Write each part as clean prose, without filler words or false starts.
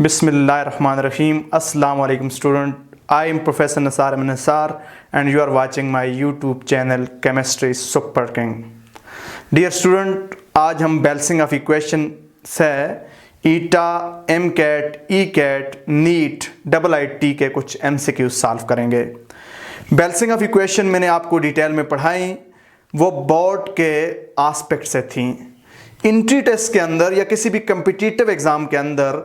Bismillahirrahmanirrahim. Assalamu alaikum student. I am Professor Nasar Ahmed Nasar and you are watching my YouTube channel Chemistry Super King. Dear student, आज हम balancing of equation से ईटा, EAMCET, ECET, NEET, double I T के कुछ MCQs solve करेंगे। Balancing of equation मैंने आपको detail में पढ़ाई, वो बोर्ड के आस्पेक्ट से थी। इंट्री टेस्ट के अंदर या किसी भी कम्पिटिटिव एग्जाम के अंदर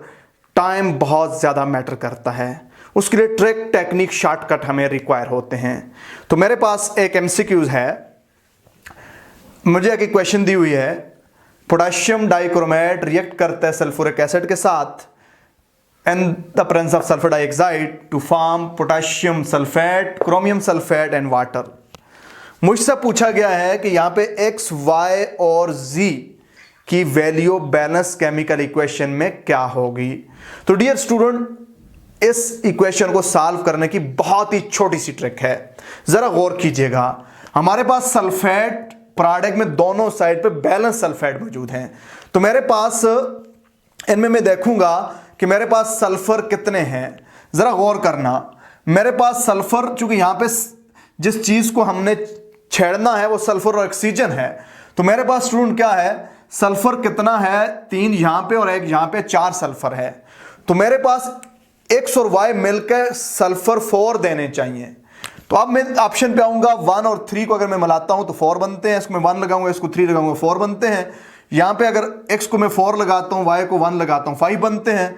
टाइम बहुत ज़्यादा मैटर करता है, उसके लिए ट्रिक, टेक्निक, शॉर्टकट हमें रिक्वायर होते हैं। तो मेरे पास एक MCQs है, मुझे एक इक्वेशन दी हुई है, पोटेशियम डाइक्रोमेट रिएक्ट करता है सल्फ्यूरिक एसिड के साथ in the presence of sulphur dioxide to form potassium sulphate, chromium sulphate and water. मुझसे पूछा गया है कि यहाँ पे x, y और z की वैल्यू बैलेंस केमिकल इक्वेशन में क्या होगी। तो डियर स्टूडेंट, इस इक्वेशन को सॉल्व करने की बहुत ही छोटी सी ट्रिक है, जरा गौर कीजिएगा। हमारे पास सल्फेट प्रोडक्ट में दोनों साइड पे बैलेंस सल्फेट मौजूद हैं, तो मेरे पास इनमें मैं देखूंगा कि मेरे पास सल्फर कितने हैं। जरा गौर करना, मेरे पास सल्फर, चूंकि यहां पे जिस चीज को हमने छेड़ना है वो सल्फर और ऑक्सीजन है, तो मेरे पास स्टूडेंट क्या है, सल्फर कितना है, 3 यहां पे और 1 यहां पे, 4 सल्फर है। तो मेरे पास x और y मिलकर सल्फर 4 देने चाहिए। तो अब मैं ऑप्शन पे आऊंगा, 1 और 3 को अगर मैं मिलाता हूं तो 4 बनते हैं, इसको मैं 1 लगाऊंगा, इसको 3 लगाऊंगा, 4 बनते हैं। यहां पे अगर x को मैं 4 लगाता हूं, y को 1 लगाता हूं, 5 बनते हैं।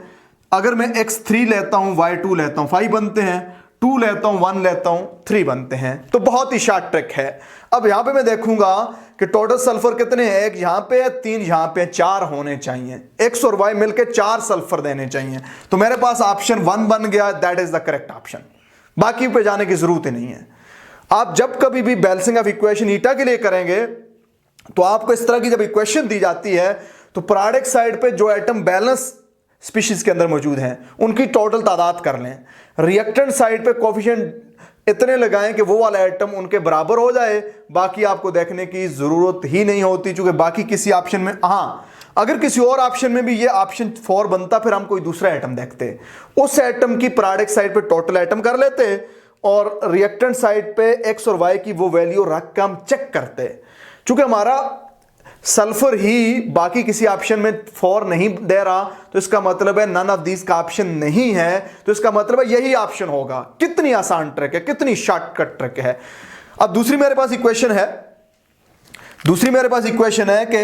अगर मैं x 3 लेता हूं, y 2 लेता हूं, 5 बनते हैं। 2 लेता हूं, 1 लेता हूं, 3 बनते हैं। तो बहुत ही शॉर्ट ट्रिक है। अब यहां पे मैं देखूंगा कि टोटल सल्फर कितने हैं, 1 यहां पे है, 3 यहां पे, 4 होने चाहिए। x और y मिलकर 4 सल्फर देने चाहिए। तो मेरे पास ऑप्शन 1 बन गया, that is the correct option. बाकी पे जाने की जरूरत ही नहीं है। आप जब कभी भी बैलेंसिंग ऑफ इक्वेशन ईटा के लिए करेंगे तो आपको इस तरह की जब इक्वेशन दी जाती है तो प्रोडक्ट साइड पे जो एटम बैलेंस स्पीशीज के अंदर मौजूद हैं उनकी टोटल तादाद कर लें, रिएक्टेंट साइड पे कोफिशिएंट इतने लगाएं कि वो वाला एटम उनके बराबर हो जाए, बाकी आपको देखने की जरूरत ही नहीं होती। चूंकि बाकी किसी ऑप्शन में, अगर किसी और ऑप्शन में भी ये ऑप्शन 4 बनता, फिर हम कोई दूसरा एटम देखते, उस एटम की प्रोडक्ट साइड पे टोटल एटम कर लेते और रिएक्टेंट साइड पे x और y की वो वैल्यू रख के हम चेक करते। चूंकि हमारा सल्फर ही बाकी किसी ऑप्शन में 4 नहीं दे रहा, तो इसका मतलब है नन ऑफ दीज का ऑप्शन नहीं है, तो इसका मतलब है यही ऑप्शन होगा। कितनी आसान ट्रिक है, कितनी शॉर्टकट ट्रिक है। अब दूसरी मेरे पास इक्वेशन है कि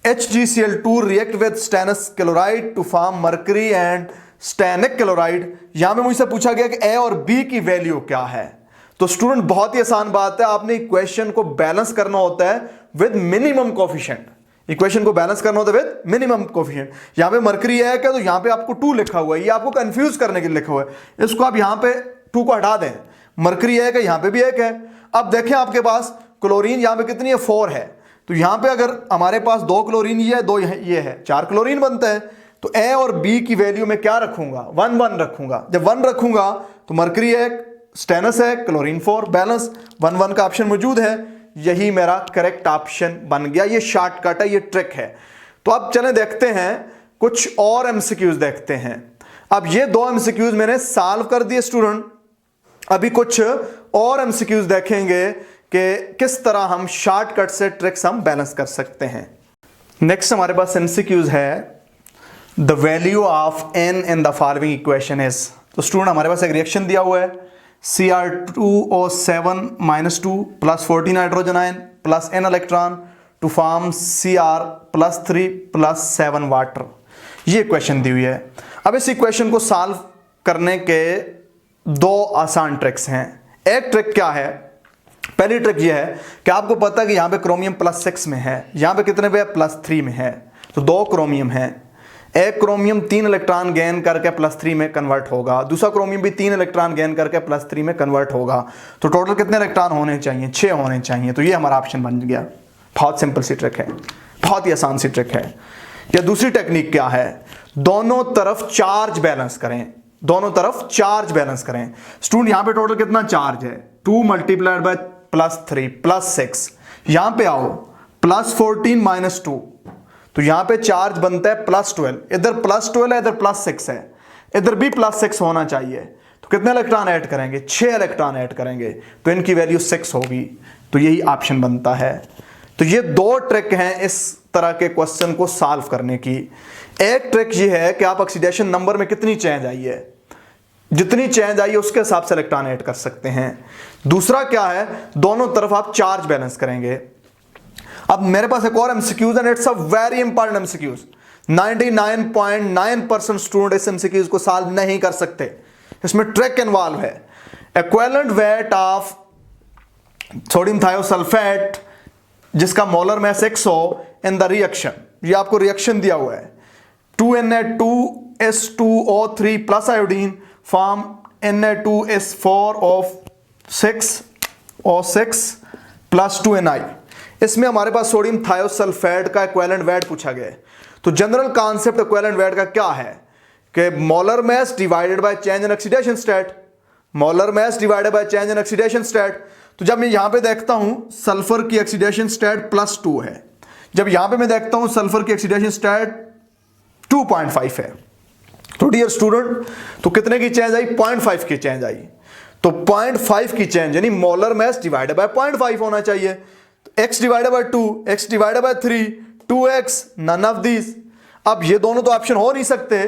HgCl2 react with stannous chloride to form mercury and stannic chloride. यहां में मुझसे पूछा गया कि A और B की वैल्यू क्या है। तो स्टूडेंट बहुत ही आसान बात है, आपने इक्वेशन को बैलेंस करना होता है विद मिनिमम कोफिशिएंट। इक्वेशन को बैलेंस करना होता है विद मिनिमम कोफिशिएंट। यहां पे मर्करी है क्या, तो यहां पे आपको 2 लिखा हुआ है, ये आपको कंफ्यूज करने के लिए लिखा हुआ है। इसको आप यहां पे 2 को हटा दें, मर्करी है क्या, यहां पे भी 1 है। अब देखें आपके पास क्लोरीन यहां पे कितनी है, 4 है। तो यहां पे अगर हमारे पास 2 क्लोरीन ये है, 2 ये है, 4 क्लोरीन बनता है। तो A और B की वैल्यू में क्या रखूंगा, 1 1 रखूंगा। जब 1 रखूंगा तो मर्करी है, स्टेनस है, क्लोरीन 4, बैलेंस 1 1 का ऑप्शन मौजूद है। यही मेरा करेक्ट ऑप्शन बन गया। ये शॉर्टकट है, ये ट्रिक है। तो अब चलें देखते हैं कुछ और MCQs देखते हैं। अब ये 2 MCQs मैंने सॉल्व कर दिए स्टूडेंट, अभी कुछ और MCQs देखेंगे कि किस तरह हम शॉर्टकट से ट्रिक्स हम बैलेंस कर सकते हैं। नेक्स्ट हमारे पास MCQs है, the value of n in the following equation is. तो स्टूडेंट हमारे पास एक रिएक्शन दिया हुआ है, Cr2O7 - 2 + 14 hydrogen ion plus n electron to form Cr+3 + 7 water. ये इक्वेशन दी हुई है। अब इस इक्वेशन को सॉल्व करने के 2 आसान ट्रिक्स हैं। एक ट्रिक क्या है, पहली ट्रिक ये है कि आपको पता है कि यहां पे क्रोमियम +6 में है, यहां पे कितने पे, +3 में है, तो 2 क्रोमियम है। एक क्रोमियम 3 इलेक्ट्रॉन गेन करके +3 में कन्वर्ट होगा, दूसरा क्रोमियम भी 3 इलेक्ट्रॉन गेन करके +3 में कन्वर्ट होगा। तो टोटल कितने इलेक्ट्रॉन होने चाहिए, 6 होने चाहिए। तो ये हमारा ऑप्शन बन गया। बहुत सिंपल सी ट्रिक है, बहुत ही आसान सी ट्रिक है। या दूसरी टेक्निक क्या है, दोनों तरफ चार्ज बैलेंस करें, दोनों तरफ चार्ज बैलेंस करें। स्टूडेंट यहां पे टोटल कितना चार्ज है, 2 × +3 +6। यहां पे आओ, +14 - 2, तो यहां पे चार्ज बनता है +12, इधर +12 है, इधर +6 है। इधर भी +6 होना चाहिए। तो कितने इलेक्ट्रॉन ऐड करेंगे? 6 इलेक्ट्रॉन ऐड करेंगे, तो इनकी वैल्यू 6 होगी। तो यही ऑप्शन बनता है। तो ये 2 ट्रिक हैं इस तरह के क्वेश्चन को सॉल्व करने की। एक ट्रिक ये है कि आप ऑक्सीडेशन नंबर में कितनी चेंज आई है, जितनी चेंज आई है उसके हिसाब से इलेक्ट्रॉन ऐड कर सकते हैं। दूसरा क्या है, दोनों तरफ आप चार्ज बैलेंस करेंगे। अब मेरे पास एक और एमसीक्यूज है, it's a very important MCQs. 99.9% student इस एमसीक्यूज को सॉल्व नहीं कर सकते, इसमें ट्रिक इन्वॉल्व है। Equivalent weight of sodium thiosulphate जिसका molar mass 100 in the reaction, ये आपको रिएक्शन दिया हुआ है। 2Na2S2O3 plus iodine form Na2S4 of 6O6 plus 2Na। इसमें हमारे पास सोडियम थायोसल्फेट का इक्विवेलेंट वेट पूछा गया है। तो जनरल कॉन्सेप्ट इक्विवेलेंट वेट का क्या है कि molar mass divided by change in oxidation state, molar mass divided by change in oxidation state. तो जब मैं यहां पे देखता हूं सल्फर की ऑक्सीडेशन स्टेट +2 है, जब यहां पे मैं देखता हूं सल्फर की ऑक्सीडेशन स्टेट 2.5 है। तो डियर स्टूडेंट, तो कितने की चेंज आई? 0.5 की चेंज आई। तो 0.5 की चेंज यानी मोलर मास डिवाइडेड बाय 0.5 होना चाहिए। तो x divided by 2, x divided by 3, 2x, none of this. अब ये दोनों तो ऑप्शन हो नहीं सकते,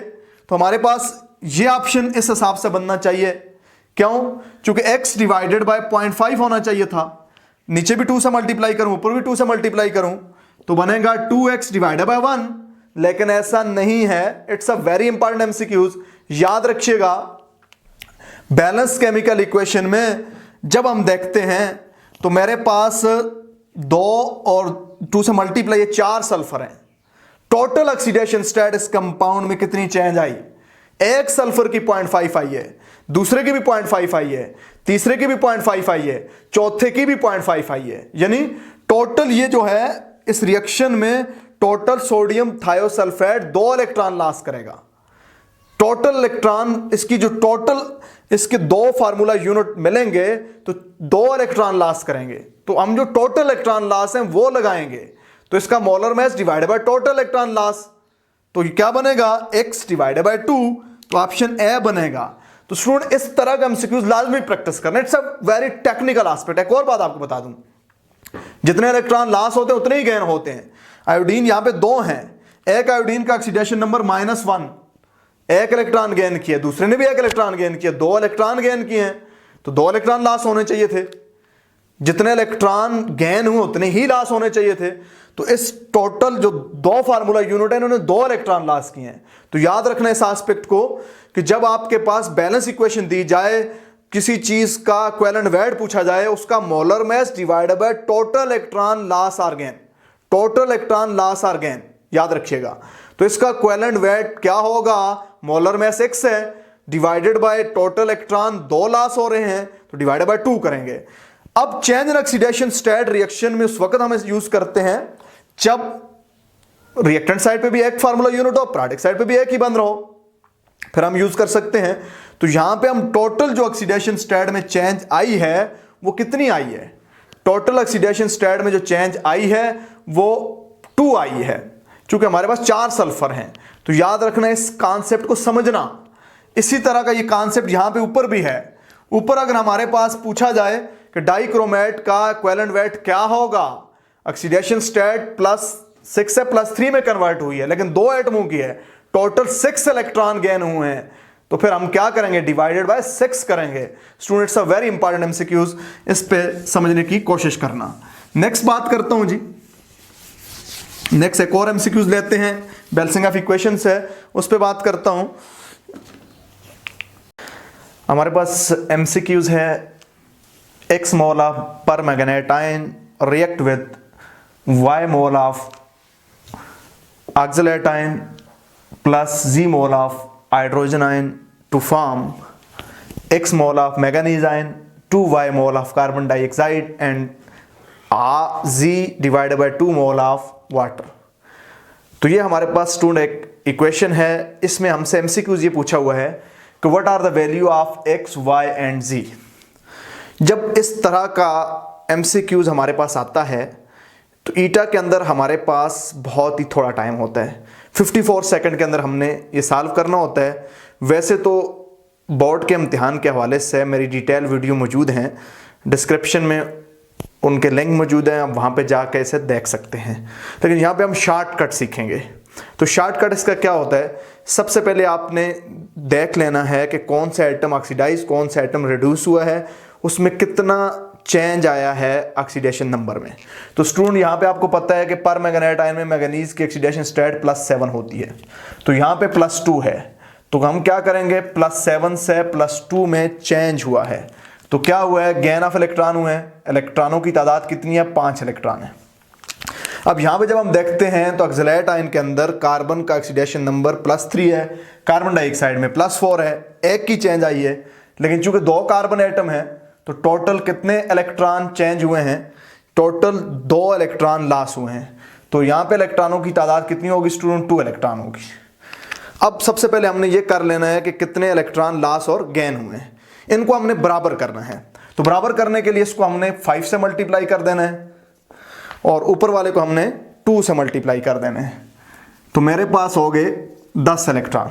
तो हमारे पास ये ऑप्शन इस हिसाब से बनना चाहिए। क्यों? क्योंकि x डिवाइडेड बाय 0.5 होना चाहिए था। नीचे भी 2 से मल्टीप्लाई करूं, ऊपर भी 2 से मल्टीप्लाई करूं, तो बनेगा 2x डिवाइडेड बाय 1। लेकिन ऐसा नहीं है। It's a very important MCQs, याद रखिएगा। बैलेंस केमिकल इक्वेशन में जब हम देखते हैं तो मेरे पास 2 और 2 से मल्टीप्लाई, ये 4 सल्फर हैं। टोटल ऑक्सीडेशन स्टेट इस कंपाउंड में कितनी चेंज आई? एक सल्फर की 0.5 आई है, दूसरे की भी 0.5 आई है, तीसरे की भी 0.5 आई है, चौथे की भी 0.5 आई है। यानी टोटल ये जो है इस रिएक्शन में total sodium thiosulphate 2 electron loss करेगा। टोटल इलेक्ट्रॉन इसकी जो टोटल इसके 2 फार्मूला यूनिट मिलेंगे तो 2 इलेक्ट्रॉन लॉस करेंगे। तो हम जो टोटल इलेक्ट्रॉन लॉस हैं वो लगाएंगे, तो इसका molar mass divided by total electron loss, तो ये क्या बनेगा? x divided by 2। तो ऑप्शन ए बनेगा। तो स्टूडेंट इस तरह का एमसीक्यूज लाजमी प्रैक्टिस करना, it's a very technical aspect. एक और बात आपको बता दूं, जितने इलेक्ट्रॉन लॉस होते हैं उतने ही गेन होते हैं। आयोडीन यहां पे 2 हैं, एक आयोडीन का ऑक्सीडेशन नंबर -1, एक इलेक्ट्रॉन गेन किया, दूसरे ने भी एक इलेक्ट्रॉन गेन किया, 2 इलेक्ट्रॉन गेन किए हैं। तो 2 इलेक्ट्रॉन लॉस होने चाहिए थे, जितने इलेक्ट्रॉन गेन हुए उतने ही लॉस होने चाहिए थे। तो इस टोटल जो 2 फार्मूला यूनिट है इन्होंने 2 इलेक्ट्रॉन लॉस किए हैं। तो याद रखना इस एस्पेक्ट को कि जब आपके पास बैलेंस इक्वेशन दी जाए, किसी चीज का इक्विवेलेंट वेट पूछा जाए, उसका molar mass divided by total electron loss or gain, total electron loss or gain, याद रखिएगा। तो इसका इक्विवेलेंट वेट क्या होगा? मोलर मास 6 है, divided by total electron 2 loss हो रहे हैं, तो डिवाइडेड बाय 2 करेंगे। अब change in oxidation state reaction में उस वक्त हम यूज करते हैं जब रिएक्टेंट साइड पे भी एक फार्मूला यूनिट हो, प्रोडक्ट साइड पे भी एक ही बन रहा हो, फिर हम यूज कर सकते हैं। तो यहां पे हम टोटल जो ऑक्सीडेशन स्टेट में चेंज आई है वो कितनी आई है? टोटल ऑक्सीडेशन स्टेट में जो चेंज आई है वो 2 आई है, क्योंकि हमारे पास 4 सल्फर हैं। तो याद रखना इस कॉन्सेप्ट को समझना। इसी तरह का ये कॉन्सेप्ट यहां पे ऊपर भी है। ऊपर अगर हमारे पास पूछा जाए कि डाइक्रोमेट का इक्विवेलेंट वेट क्या होगा, ऑक्सीडेशन स्टेट +6 से +3 में कन्वर्ट हुई है, लेकिन 2 एटमों की है, टोटल 6 इलेक्ट्रॉन गेन हुए हैं, तो फिर हम क्या करेंगे? डिवाइडेड बाय 6 करेंगे। स्टूडेंट्स, अ वेरी इंपॉर्टेंट एमसीक्यूज, इस पे समझने की कोशिश करना। नेक्स्ट बात करता हूं जी, नेक्स्ट एक और एमसीक्यूज लेते हैं, बैलेंसिंग ऑफ इक्वेशंस है, उस पे बात करता हूं। हमारे पास एमसीक्यूज है, x mole of permanganate ion react with y mole of oxalate ion plus z mole of hydrogen ion to form x mole of manganese ion 2y mole of carbon dioxide and z divided by 2 mole of water. तो ये हमारे पास student एक equation है, इसमें हमसे MCQs ये पूछा हुआ है कि what are the value of x, y and z। जब इस तरह का एमसीक्यूज हमारे पास आता है तो ईटा के अंदर हमारे पास बहुत ही थोड़ा टाइम होता है, 54 सेकंड के अंदर हमने ये सॉल्व करना होता है। वैसे तो बोर्ड के इम्तिहान के हवाले से मेरी डिटेल वीडियो मौजूद हैं, डिस्क्रिप्शन में उनके लिंक मौजूद हैं, आप वहाँ पे जाकर इसे देख सकते हैं। लेकिन यहाँ पे हम शॉर्टकट सीखेंगे। तो शॉर्टकट इसका क्या होता है, सबसे पहले आपने देख लेना है कि कौन सा आइटम ऑक्सीडाइज, कौन सा आइटम रिड्यूस हुआ है, उसमें कितना चेंज आया है ऑक्सीडेशन नंबर में। तो स्टूडेंट यहाँ पे आपको पता है कि पर मैंगनेट आयन में मैंगनीज की ऑक्सीडेशन स्टेट +7 होती है, तो यहाँ पे +2 है, तो हम क्या करेंगे, +7 से +2 में चेंज हुआ है, तो क्या हुआ है, गेन ऑफ इलेक्ट्रॉन हुए हैं। इलेक्ट्रॉनों की तादाद कितनी है, 5 इलेक्ट्रॉन है। अब यहाँ पे जब हम देखते हैं तो ऑक्सलेट आयन के अंदर कार्बन का ऑक्सीडेशन नंबर +3 है, कार्बन डाइऑक्साइड में +4 है, एक की चेंज आई है। लेकिन चूंकि 2 कार्बन एटम है तो टोटल कितने इलेक्ट्रॉन चेंज हुए हैं, टोटल 2 इलेक्ट्रॉन लॉस हुए हैं। तो यहाँ पे इलेक्ट्रॉनों की तादाद कितनी होगी स्टूडेंट, 2 इलेक्ट्रॉन होगी। अब सबसे पहले हमने ये कर लेना है कि कितने इलेक्ट्रॉन लॉस और गेन हुए हैं, इनको हमने बराबर करना है। तो बराबर करने के लिए इसको हमने 5 से मल्टीप्लाई कर देना है और ऊपर वाले को हमने 2 से मल्टीप्लाई कर देना है। तो मेरे पास हो गए 10 इलेक्ट्रॉन,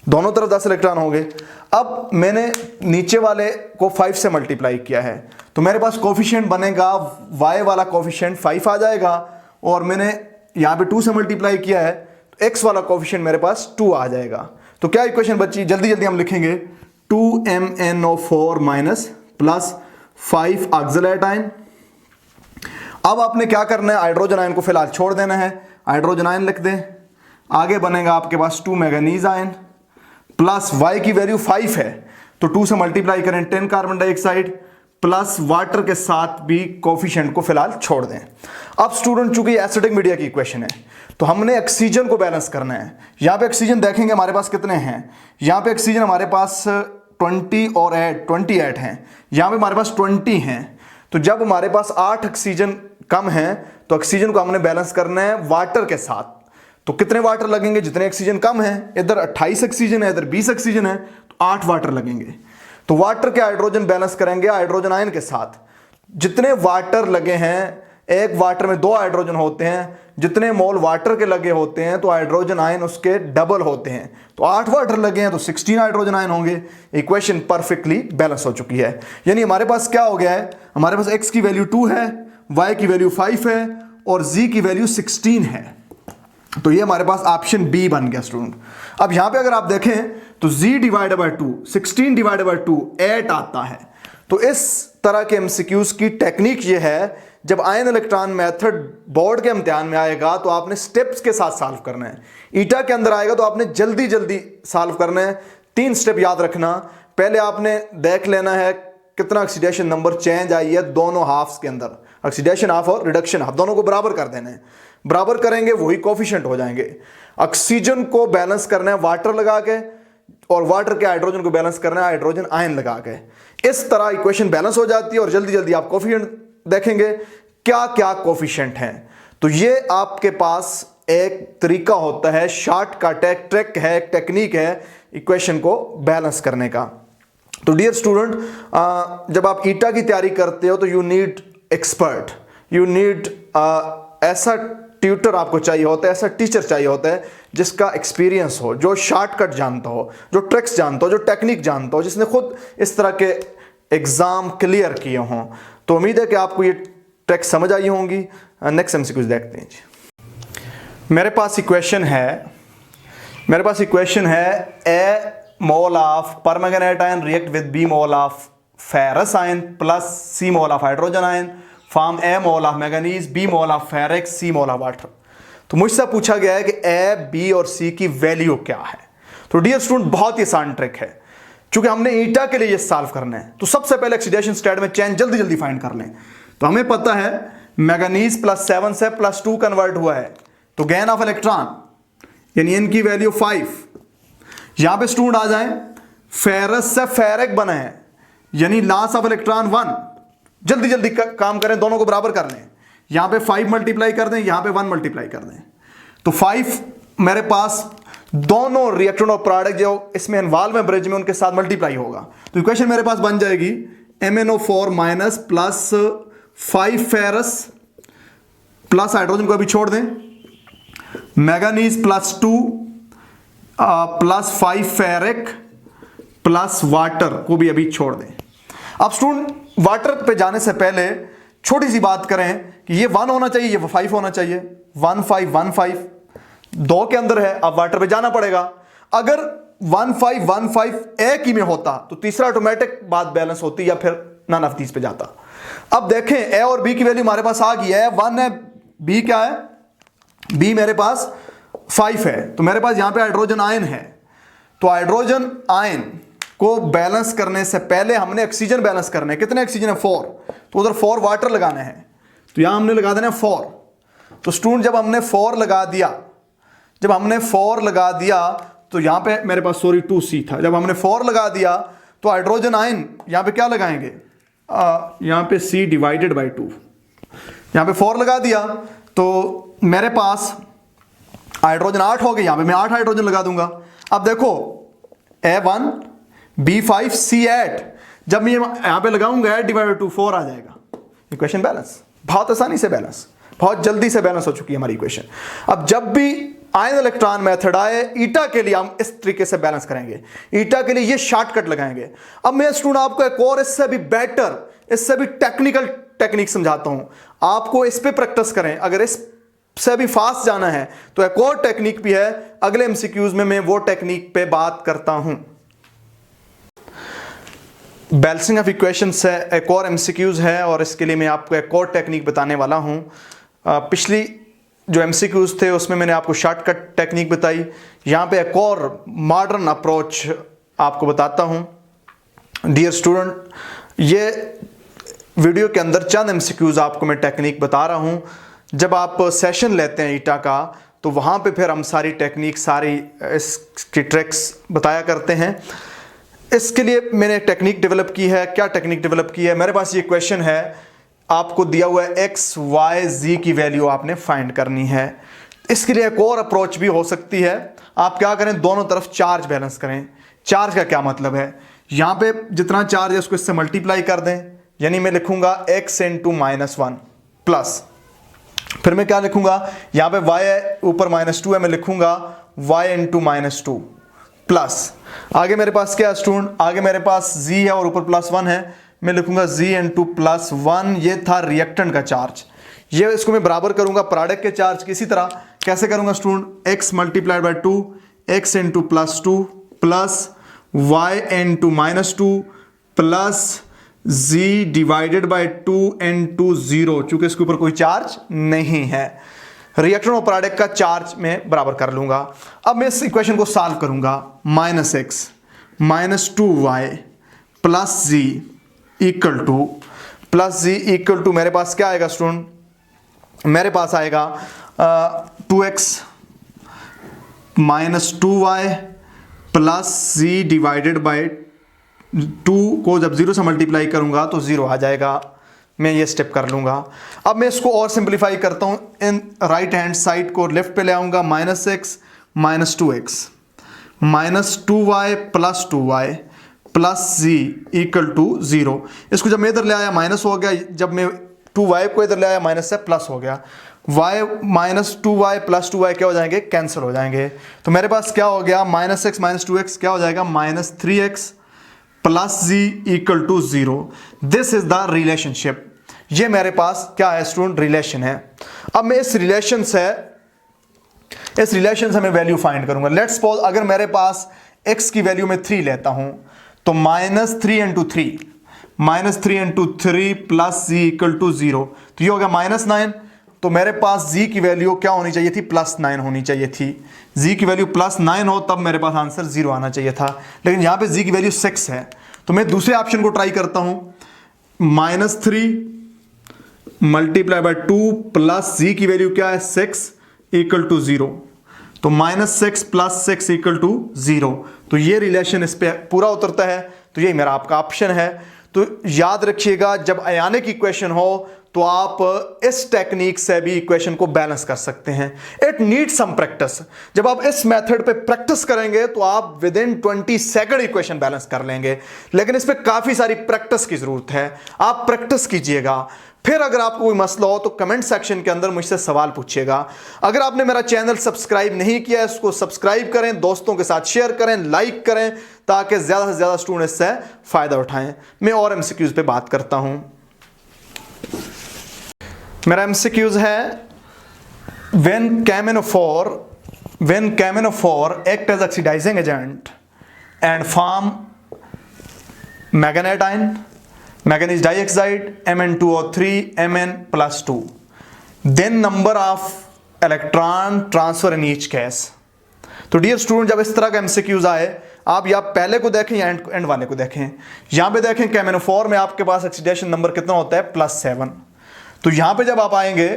दोनों तरफ 10 इलेक्ट्रॉन हो गए। अब मैंने नीचे वाले को 5 से मल्टीप्लाई किया है, तो मेरे पास कोफिशिएंट बनेगा, y वाला कोफिशिएंट 5 आ जाएगा, और मैंने यहाँ पे 2 से मल्टीप्लाई किया है तो x वाला कोफिशिएंट मेरे पास 2 आ जाएगा। तो क्या इक्वेशन बची, जल्दी जल्दी हम लिखेंगे, 2MnO4 प्लस 5 ऑक्सलेट आयन। अब आपने क्या करना है, हाइड्रोजन आयन को फिलहाल छोड़ देना है, हाइड्रोजन आयन लिख दें। आगे बनेगा आपके पास 2 मैंगनीज आयन प्लस y की वैल्यू 5 है तो 2 से मल्टीप्लाई करें 10 कार्बन डाइऑक्साइड प्लस वाटर के साथ भी कोफिशिएंट को फिलहाल छोड़ दें। अब स्टूडेंट चूंकि एसिडिक मीडिया की इक्वेशन है तो हमने ऑक्सीजन को बैलेंस करना है। यहाँ पे ऑक्सीजन देखेंगे हमारे पास कितने हैं, यहाँ पे ऑक्सीजन हमारे पास 20 और 28 हैं, यहाँ पे हमारे पास 20 हैं। तो जब हमारे पास 8 ऑक्सीजन कम है तो ऑक्सीजन को हमने बैलेंस करना है वाटर के साथ। तो कितने वाटर लगेंगे, जितने ऑक्सीजन कम है, इधर 28 ऑक्सीजन है, इधर 20 ऑक्सीजन है, तो 8 वाटर लगेंगे। तो वाटर के हाइड्रोजन बैलेंस करेंगे हाइड्रोजन आयन के साथ। जितने वाटर लगे हैं, एक वाटर में 2 हाइड्रोजन होते हैं, जितने मोल वाटर के लगे होते हैं तो हाइड्रोजन आयन उसके डबल होते हैं। तो 8 वाटर लगे हैं तो 16 हाइड्रोजन आयन होंगे। इक्वेशन परफेक्टली बैलेंस हो चुकी है। यानी हमारे पास क्या हो गया है, हमारे पास x की वैल्यू 2 है, y की वैल्यू 5 है और z की वैल्यू 16 है। तो ये हमारे पास ऑप्शन बी बन गया स्टूडेंट। अब यहां पे अगर आप देखें तो z divided by 2, 16 divided by 2 8 आता है। तो इस तरह के एमसीक्यूज की टेक्निक ये है, जब आयन इलेक्ट्रॉन मेथड बोर्ड के इम्तिहान में आएगा तो आपने स्टेप्स के साथ सॉल्व करना है। ईटा के अंदर आएगा तो आपने जल्दी जल्दी सॉल्व करना है। 3 स्टेप याद रखना, पहले आपने देख लेना है कितना ऑक्सीडेशन नंबर चेंज आई है दोनों हाफ्स के अंदर, ऑक्सीडेशन हाफ और रिडक्शन हाफ दोनों को बराबर कर देना है। बराबर करेंगे वही कोफिशिएंट हो जाएंगे। ऑक्सीजन को बैलेंस करना है वाटर लगा के और वाटर के हाइड्रोजन को बैलेंस करना है हाइड्रोजन आयन लगा के। इस तरह इक्वेशन बैलेंस हो जाती है और जल्दी जल्दी आप कोफिशिएंट देखेंगे क्या क्या कोफिशिएंट हैं। तो ये आपके पास एक तरीका होता है, शॉर्टकट है, ट्रिक है, टेक्निक है इक्वेशन को बैलेंस करने का। तो डियर स्टूडेंट, जब आप ईटा की तैयारी करते हो तो you need expert, you need ऐसा ट्यूटर आपको चाहिए होता है, ऐसा टीचर चाहिए होता है जिसका एक्सपीरियंस हो, जो शॉर्टकट जानता हो, जो ट्रिक्स जानता हो, जो टेक्निक जानता हो, जिसने खुद इस तरह के एग्जाम क्लियर किए हों। तो उम्मीद है कि आपको ये ट्रिक्स समझ आई होंगी। नेक्स्ट एमसीक्यूज देखते हैं जी। मेरे पास इक्वेशन है a mole of permanganate ion react with b mole of ferrous ion plus c mole of hydrogen ion form a mole of manganese, b mole of ferric, c mole of water. तो मुझसे पूछा गया है कि ए, B और सी की value क्या है। तो डियर स्टूडेंट, बहुत ही आसान ट्रिक है। चूंकि हमने ईटा के लिए ये सॉल्व करना है तो सबसे पहले ऑक्सीडेशन स्टेट में चेंज जल्दी जल्दी फाइंड कर लें। तो हमें पता है मैंगनीज +7 से +2 कन्वर्ट हुआ है, तो गेन ऑफ इलेक्ट्रॉन यानी इनकी वैल्यू 5। यहां पे स्टूडेंट आ जाएं, फेरस से फेरिक बना है यानी लॉस ऑफ इलेक्ट्रॉन 1। जल्दी जल्दी काम करें, दोनों को बराबर कर लें। यहां पे 5 मल्टीप्लाई कर दें, यहां पे 1 मल्टीप्लाई कर दें। तो 5 मेरे पास दोनों रिएक्टेंट और प्रोडक्ट जो इसमें इन्वॉल्व है ब्रिज में उनके साथ मल्टीप्लाई होगा। तो इक्वेशन मेरे पास बन जाएगी MnO4- plus 5 ferrous plus hydrogen को अभी छोड़ दें, manganese +2 plus 5 ferric plus water को भी अभी छोड़ दें। अब स्टूडेंट वाटर पे जाने से पहले छोटी सी बात करें कि ये 1 होना चाहिए, ये 5 होना चाहिए। 1 5 1 5 2 के अंदर है, अब वाटर पे जाना पड़ेगा। अगर 1 5 1 5 एक ही में होता तो तीसरा ऑटोमेटिक बात बैलेंस होती या फिर नन ऑफ दीस पे जाता। अब देखें ए और बी की वैल्यू हमारे पास आ गई है, 1 है, बी क्या है, बी मेरे पास 5 है, तो मेरे पास यहां पे हाइड्रोजन आयन है। तो हाइड्रोजन आयन को बैलेंस करने से पहले हमने ऑक्सीजन बैलेंस करने, कितने ऑक्सीजन है 4, तो उधर 4 वाटर लगाने हैं, तो यहां हमने लगा देना 4। तो स्टूडेंट जब हमने 4 लगा दिया, तो यहां पे मेरे पास 2C था। जब हमने 4 लगा दिया तो हाइड्रोजन आयन यहां पे क्या लगाएंगे, यहां पे C डिवाइडेड बाई 2, यहां पे 4 लगा दिया तो मेरे पास हाइड्रोजन 8 हो गए, यहां पे मैं 8 हाइड्रोजन लगा दूंगा। अब देखो A1 B5 C8, जब मैं यहां पे लगाऊंगा 8 डिवाइडेड 2 4 आ जाएगा। इक्वेशन बैलेंस, बहुत आसानी से बैलेंस, बहुत जल्दी से बैलेंस हो चुकी है हमारी इक्वेशन। अब जब भी आयन इलेक्ट्रॉन मेथड आए, ईटा के लिए हम इस तरीके से बैलेंस करेंगे, ईटा के लिए ये शॉर्टकट लगाएंगे। अब मैं स्टूडेंट आपको एक और इससे भी बेटर, इससे भी टेक्निकल टेक्निक समझाता हूं, आपको इस पे प्रैक्टिस करें। अगर इस से भी फास्ट जाना है तो एक और टेक्निक भी है, अगले एमसीक्यूज में मैं वो टेक्निक पे बात करता हूं। बैलेंसिंग ऑफ इक्वेशन से एक और एमसीक्यूज है और इसके लिए मैं आपको एक और टेक्निक बताने वाला हूं। पिछली जो एमसीक्यूज थे उसमें मैंने आपको शॉर्टकट टेक्निक बताई, यहां पे एक और मॉडर्न अप्रोच आपको बताता हूं। डियर स्टूडेंट, ये वीडियो के अंदर चंद एमसीक्यूज आपको मैं टेक्निक बता रहा हूं। जब आप सेशन लेते हैं ईटा का तो वहाँ पे फिर हम सारी टेक्निक, सारी इसकी ट्रिक्स बताया करते हैं। इसके लिए मैंने टेक्निक डेवलप की है। क्या टेक्निक डेवलप की है, मेरे पास ये क्वेश्चन है, आपको दिया हुआ है एक्स वाई जी की वैल्यू आपने फाइंड करनी है। इसके लिए एक और अप्रोच भी हो सकती है, आप क्या करें, दोनों तरफ चार्ज बैलेंस करें। चार्ज का क्या मतलब है, यहाँ पे जितना चार्ज है उसको इससे मल्टीप्लाई कर दें, यानी मैं लिखूंगा x इंटू -1 प्लस, फिर मैं क्या लिखूंगा, यहां पे y है, ऊपर -2 है, मैं लिखूंगा y इंटू -2 प्लस, आगे मेरे पास क्या है स्टूडेंट, आगे मेरे पास z है और ऊपर +1 है, मैं लिखूंगा z इंटू +1। ये था रिएक्टेंट का चार्ज, ये इसको मैं बराबर करूंगा प्रोडक्ट के चार्ज की। इसी तरह कैसे करूंगा student, x multiplied by 2, x into +2 plus y into -2 plus z divided by 2 into 0, चूंकि इसके ऊपर कोई चार्ज नहीं है, रिएक्टेंट और प्रोडक्ट का चार्ज मैं बराबर कर लूंगा। अब मैं इस इक्वेशन को सॉल्व करूंगा, -x -2y plus z equal to मेरे पास क्या आएगा स्टूडेंट, मेरे पास आएगा 2x -2y plus z divided by 2 को जब 0 से मल्टीप्लाई करूंगा तो 0 आ जाएगा। मैं ये स्टेप कर लूंगा। अब मैं इसको और सिंपलीफाई करता हूं, इन राइट हैंड साइड को लेफ्ट पे ले आऊंगा, -x -2x -2y plus 2y plus z equal to 0। इसको जब मैं इधर ले आया माइनस हो गया, जब मैं 2y को इधर ले आया माइनस से प्लस हो गया, y -2y प्लस 2y क्या हो जाएंगे, कैंसिल हो जाएंगे। तो मेरे पास क्या हो गया, -x -2x क्या हो जाएगा, -3x plus z equal to 0। This is the relationship. ये मेरे पास क्या है स्टूडेंट, रिलेशन है। अब मैं इस रिलेशन से मैं वैल्यू फाइंड करूंगा। लेट्स सपोज अगर मेरे पास x की वैल्यू में 3 लेता हूं तो -3 into 3 plus z equal to 0, तो ये हो गया -9। तो मेरे पास z की वैल्यू क्या होनी चाहिए थी, +9 होनी चाहिए थी। z की वैल्यू +9 हो तब मेरे पास आंसर 0 आना चाहिए था, लेकिन यहां पे z की वैल्यू 6 है। तो मैं दूसरे ऑप्शन को ट्राई करता हूं, -3 मल्टीप्लाई बाय 2 प्लस z की वैल्यू क्या है 6 इक्वल टू 0, तो -6 प्लस 6 इक्वल टू 0। तो ये रिलेशन इस पे पूरा उतरता है, तो ये मेरा आपका ऑप्शन है। तो याद रखिएगा, जब आयानिक इक्वेशन हो तो आप इस टेक्निक से भी इक्वेशन को बैलेंस कर सकते हैं। It needs some practice. जब आप इस मेथड पे प्रैक्टिस करेंगे तो आप within 20 second equation balance कर लेंगे, लेकिन इस पे काफी सारी प्रैक्टिस की जरूरत है। आप प्रैक्टिस कीजिएगा। फिर अगर आपको कोई मसला हो तो कमेंट सेक्शन के अंदर मुझसे सवाल पूछिएगा। अगर आपने मेरा चैनल सब्सक्राइब नहीं किया है, इसको सब्सक्राइब करें, दोस्तों के साथ शेयर करें, लाइक करें, ताकि ज्यादा से ज्यादा स्टूडेंट इससे फायदा उठाएं। मैं और एमसीक्यूज पे बात करता हूं। मेरा एमसीक्यूज है when camenophore act as oxidizing agent and form manganese dioxide Mn2O3 Mn+2, then number of electron transfer in each case। तो डियर स्टूडेंट, जब इस तरह का एमसीक्यूज आए, आप या पहले को देखें या एंड वाले को देखें। यहां पे देखें कैमेनोफोर में आपके पास ऑक्सीडेशन नंबर कितना होता है, +7। तो यहां पे जब आप आएंगे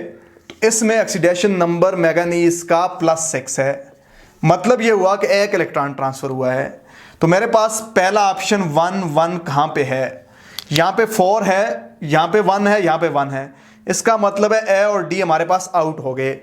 तो इसमें ऑक्सीडेशन नंबर मैंगनीज का +6 है। मतलब ये हुआ कि एक इलेक्ट्रॉन ट्रांसफर हुआ है। तो मेरे पास पहला ऑप्शन 1 कहां पे है, यहां पे 4 है, यहां पे 1 है, यहां पे 1 है। इसका मतलब है ए और डी हमारे पास आउट हो गए।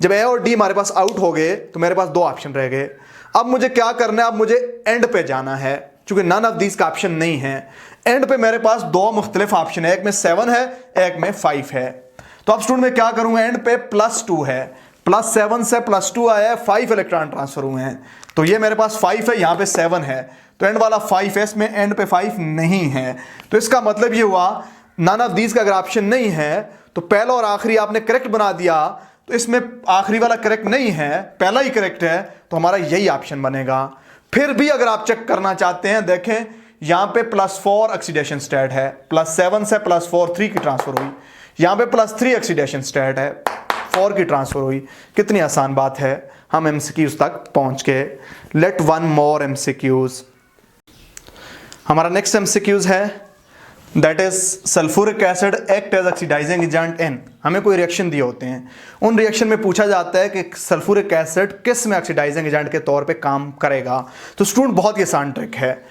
जब ए और डी हमारे पास आउट हो गए तो मेरे पास 2 ऑप्शन रह गए। अब मुझे क्या करना है, अब मुझे एंड पे जाना है, क्योंकि नन ऑफ दीज का ऑप्शन नहीं है। एंड पे मेरे पास 2 मुख्तलिफ ऑप्शन है, एक में 7 है, एक में 5 है। तो अब स्टूडेंट मैं क्या करूंगा, एंड पे +2 है, +7 से +2 आया है, 5 इलेक्ट्रॉन ट्रांसफर हुए हैं। तो ये मेरे पास 5 है, यहां पे 7 है, तो एंड वाला 5 है, इसमें एंड पे 5 नहीं है। तो इसका मतलब ये हुआ नन ऑफ दीज का अगर ऑप्शन नहीं है तो पहला और आखिरी आपने करेक्ट बना दिया, तो इसमें आखिरी वाला करेक्ट नहीं है, पहला ही करेक्ट है, तो हमारा यही ऑप्शन बनेगा। फिर भी अगर आप चेक करना चाहते हैं, देखें यहां पे +4 ऑक्सीडेशन स्टेट है, +7 से +4 3 की ट्रांसफर हुई, यहां पे +3 ऑक्सीडेशन स्टेट है, 4 की ट्रांसफर हुई। कितनी आसान बात है, हम एमसीक्यूज तक पहुंच के। Let one more MCQs. हमारा नेक्स्ट एमसीक्यूज है that is sulphuric acid act as oxidising agent in. हमें कोई रिएक्शन दिए होते हैं, उन रिएक्शन में पूछा जाता है कि सल्फ्यूरिक एसिड किस में ऑक्सीडाइजिंग एजेंट के तौर पे काम करेगा। तो स्टूडेंट बहुत ही आसान ट्रिक है।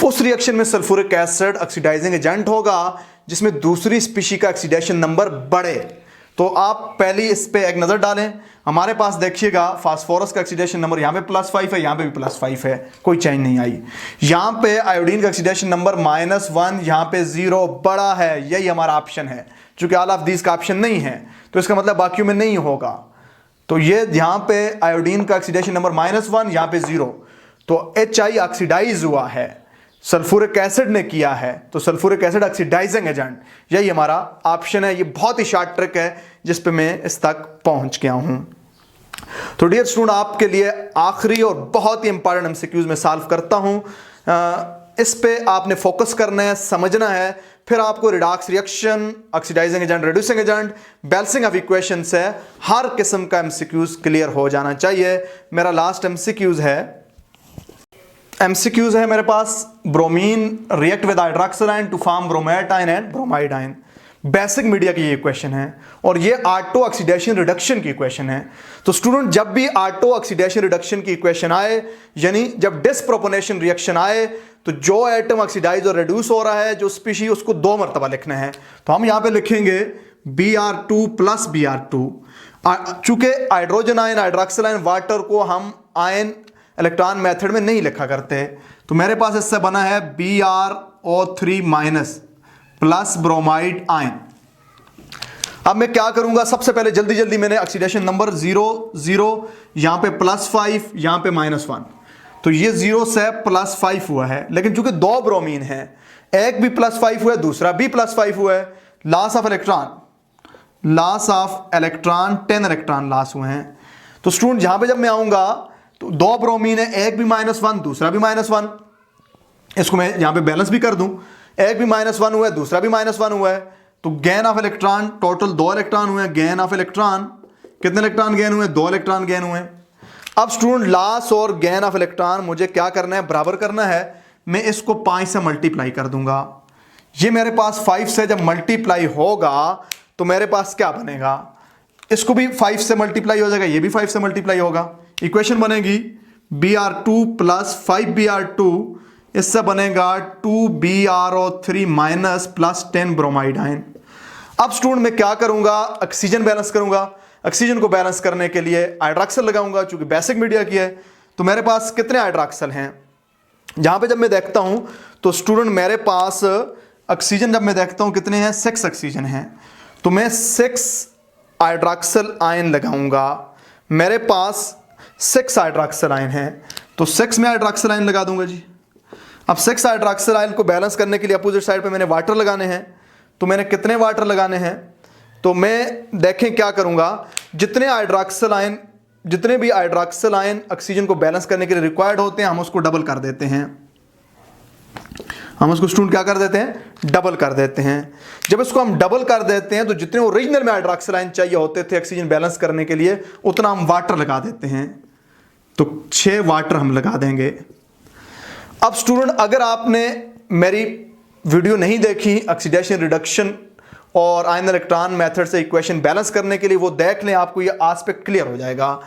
उस रिएक्शन में सल्फ्यूरिक एसिड ऑक्सीडाइजिंग एजेंट होगा जिसमें दूसरी स्पीशी का ऑक्सीडेशन नंबर बढ़े। तो आप पहली इस पे एक नजर डालें। हमारे पास देखिएगा फास्फोरस का ऑक्सीडेशन नंबर यहाँ पे +5 है, यहाँ पे भी +5 है, कोई चेंज नहीं आई। यहाँ पे आयोडीन का ऑक्सीडेशन नंबर -1, यहाँ पे 0 बड़ा है, यही हमारा ऑप्शन है। चूंकि ऑल ऑफ दीज का ऑप्शन नहीं है तो इसका मतलब बाकियों में नहीं होगा। तो ये यहाँ पे आयोडीन का ऑक्सीडेशन नंबर -1, यहाँ पे 0, तो HI ऑक्सीडाइज हुआ है, सल्फ्यूरिक एसिड ने किया है, तो सल्फ्यूरिक एसिड ऑक्सीडाइजिंग एजेंट, यही हमारा ऑप्शन है। ये बहुत ही शॉर्ट ट्रिक है जिस पे मैं इस तक पहुंच गया हूं। तो डियर स्टूडेंट, आपके लिए आखिरी और बहुत ही इंपॉर्टेंट एमसीक्यूज में सॉल्व करता हूं। इस पे आपने फोकस करना है, समझना है, फिर आपको redox reaction, oxidising agent, reducing agent, balancing of equation से हर किस्म का एमसीक्यूज क्लियर हो जाना चाहिए। मेरा लास्ट एमसीक्यूज है मेरे पास, bromine react with hydroxyl ion to form bromate ion and bromide ion. Basic media की ये क्वेश्चन है और ये ऑटो ऑक्सीडेशन रिडक्शन की इक्वेशन है। तो स्टूडेंट, जब भी ऑटो ऑक्सीडेशन रिडक्शन की इक्वेशन आए, यानी जब डिस्प्रोपोर्शनल रिएक्शन आए, तो जो एटम ऑक्सीडाइज और रिड्यूस हो रहा है, जो स्पीशी, उसको 2 मरतबा लिखना है। तो हम यहां पे लिखेंगे Br2 + Br2। चूंकि hydrogen ion, hydroxyl ion, water को हम आयन इलेक्ट्रॉन मेथड में नहीं लिखा करते, तो मेरे पास इससे बना है BrO3- प्लस ब्रोमाइड आयन। अब मैं क्या करूंगा, सबसे पहले जल्दी मैंने ऑक्सीडेशन नंबर 0 0, यहां पे +5, यहां पे -1, तो ये 0 से +5 हुआ है। लेकिन चूंकि 2 ब्रोमीन है, एक भी +5 हुआ है, दूसरा भी +5 हुआ है, loss of electron 10 electron loss हुए हैं। तो स्टूडेंट, यहां पे जब मैं आऊंगा तो 2 ब्रोमीन है, एक भी -1, दूसरा भी -1, इसको मैं यहां पे बैलेंस भी कर दूं, एक भी -1 हुआ है, दूसरा भी -1 हुआ है, तो gain of electron, total 2 electron हुए हैं। गेन ऑफ इलेक्ट्रॉन, कितने इलेक्ट्रॉन गेन हुए? 2 इलेक्ट्रॉन गेन हुए। अब स्टूडेंट, लॉस और गेन ऑफ इलेक्ट्रॉन मुझे क्या करना है, बराबर करना है। मैं इसको 5 से मल्टीप्लाई कर दूंगा। ये मेरे पास 5 से जब मल्टीप्लाई होगा तो मेरे पास क्या बनेगा, इसको भी 5 से मल्टीप्लाई हो जाएगा, ये भी 5 से मल्टीप्लाई होगा। इक्वेशन बनेगी Br2 + 5Br2, इससे बनेगा 2BrO3- +10 ब्रोमाइड आयन। अब स्टूडेंट मैं क्या करूंगा, ऑक्सीजन बैलेंस करूंगा। ऑक्सीजन को बैलेंस करने के लिए हाइड्रॉक्सिल लगाऊंगा, चूंकि बेसिक मीडिया की है। तो मेरे पास कितने हाइड्रॉक्सिल हैं, जहां पे जब मैं देखता हूं तो स्टूडेंट मेरे पास ऑक्सीजन जब मैं देखता हूं कितने हैं, 6 ऑक्सीजन हैं। तो मैं 6 हाइड्रॉक्सिल आयन लगाऊंगा। मेरे पास 6 हाइड्रॉक्सिल आयन हैं, तो 6 में हाइड्रॉक्सिल आयन लगा दूंगा जी। अब 6 हाइड्रॉक्सिल आयन को बैलेंस करने के लिए अपोजिट साइड पे मैंने वाटर लगाने हैं। तो मैंने कितने वाटर लगाने हैं, तो मैं देखें क्या करूंगा, जितने भी हाइड्रॉक्सिल आयन ऑक्सीजन को बैलेंस करने के लिए रिक्वायर्ड होते हैं, हम उसको डबल कर देते हैं। हम उसको स्टूडेंट क्या कर देते हैं, डबल कर देते हैं। जब इसको हम डबल कर देते हैं तो जितने ओरिजिनल में हाइड्रॉक्सिल आयन चाहिए होते थे ऑक्सीजन बैलेंस करने के लिए, उतना हम वाटर लगा देते हैं। तो 6 वाटर हम लगा देंगे। अब स्टूडेंट अगर आपने मेरी वीडियो नहीं देखी ऑक्सीडेशन रिडक्शन और आयन इलेक्ट्रॉन मेथड से इक्वेशन बैलेंस करने के लिए, वो देख लें, आपको ये एस्पेक्ट क्लियर हो जाएगा।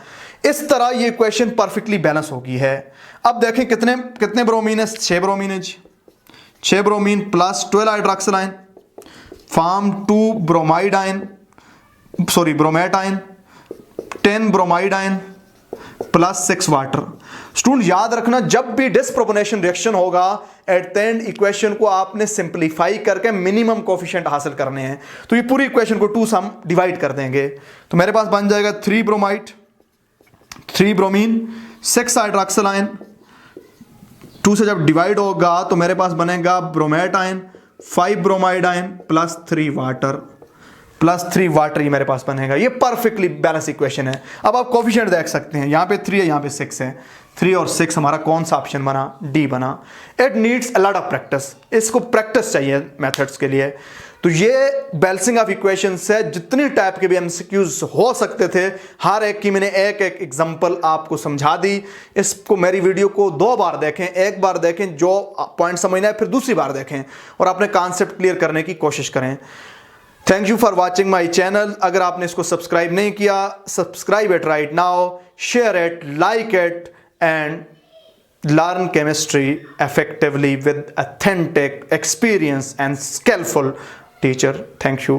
इस तरह ये इक्वेशन परफेक्टली बैलेंस होगी है। अब देखें कितने ब्रोमीन है, 6 ब्रोमीन है जी। 6 bromine plus 12 hydroxyl ion form 2 bromide ion, sorry bromate ion, 10 bromide ion plus 6 water. Student याद रखना, जब भी डिस्प्रोपोर्शनल रिएक्शन होगा एट द एंड इक्वेशन को आपने सिंप्लीफाई करके मिनिमम कोफिशिएंट हासिल करने हैं। तो ये पूरी इक्वेशन को 2 से हम डिवाइड कर देंगे। तो मेरे पास बन जाएगा 3 ब्रोमाइड, 3 ब्रोमीन, 6 हाइड्रॉक्सिल आयन। 2 से जब डिवाइड होगा तो मेरे पास बनेगा bromate ion, 5 bromide ion plus 3 water, ये मेरे पास बनेगा। ये परफेक्टली बैलेंस इक्वेशन है। अब आप कोफिशिएंट देख सकते हैं, यहाँ पे 3 है, यहाँ पे 6 है। 3 और 6 हमारा कौन सा ऑप्शन बना, डी बना। It needs a lot of practice, इसको प्रैक्टिस चाहिए मेथड्स के लिए। तो ये बैलेंसिंग ऑफ इक्वेशंस है। जितनी टाइप के भी एमसीक्यूज हो सकते थे, हर एक की मैंने एक एग्जांपल आपको समझा दी। इसको मेरी वीडियो को 2 बार देखें, एक बार देखें जो पॉइंट समझना है, फिर दूसरी बार देखें और अपने कॉन्सेप्ट क्लियर करने की कोशिश करें। Thank you for watching my channel. अगर आपने इसको सब्सक्राइब नहीं किया, subscribe it right now, share it, like it and learn chemistry effectively with authentic experience and skillful teacher. Thank you.